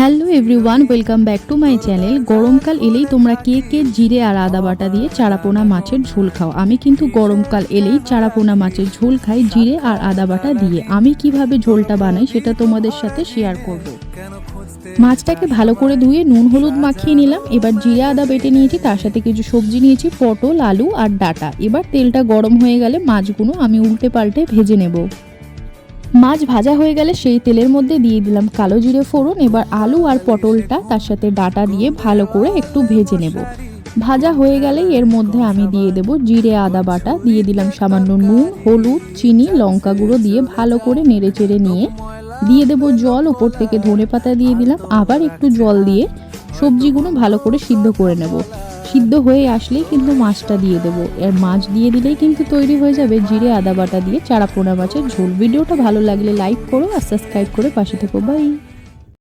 Hello everyone, welcome back to my channel. গরমকাল এলেই তোমরা কে কে জিরে আর আদা বাটা দিয়ে চারাপোনা মাছের ঝোল খাও? আমি কিন্তু গরমকাল এলেই চারাপোনা মাছের ঝোল খাই জিরে আর আদা বাটা দিয়ে। আমি কিভাবে ঝোলটা বানাই সেটা তোমাদের সাথে শেয়ার করব। মাছটাকে ভালো করে ধুয়ে নুন হলুদ মাখিয়ে নিলাম। এবার জিরে আদা বেটে নিয়েছি, তার সাথে কিছু সবজি নিয়েছি, পটল, আলু আর ডাঁটা। এবার তেলটা গরম হয়ে গেলে মাছগুলো আমি উল্টে পাল্টে ভেজে নেব। মাছ ভাজা হয়ে গেলে সেই তেলের মধ্যে দিয়ে দিলাম কালো জিরে ফোড়ন। এবার আলু আর পটলটা তার সাথে ডাঁটা দিয়ে ভালো করে একটু ভেজে নেব। ভাজা হয়ে গেলেই এর মধ্যে আমি দিয়ে দেব জিরে আদা বাটা, দিয়ে দিলাম সামান্য নুন, হলুদ, চিনি, লঙ্কা গুঁড়ো দিয়ে ভালো করে নেড়ে চেড়ে নিয়ে দিয়ে দেব জল। ওপর থেকে ধনেপাতা দিয়ে দিলাম, আবার একটু জল দিয়ে সবজিগুলো ভালো করে সিদ্ধ করে নেব। সিদ্ধ হয়ে আসলেই কিন্তু মাছটা দিয়ে দেবো। এর মাছ দিয়ে দিলেই কিন্তু তৈরি হয়ে যাবে জিরে আদা বাটা দিয়ে চারাপোনা মাছের ঝোল। ভিডিওটা ভালো লাগলে লাইক করো আর সাবস্ক্রাইব করে পাশে থেকো। বাই।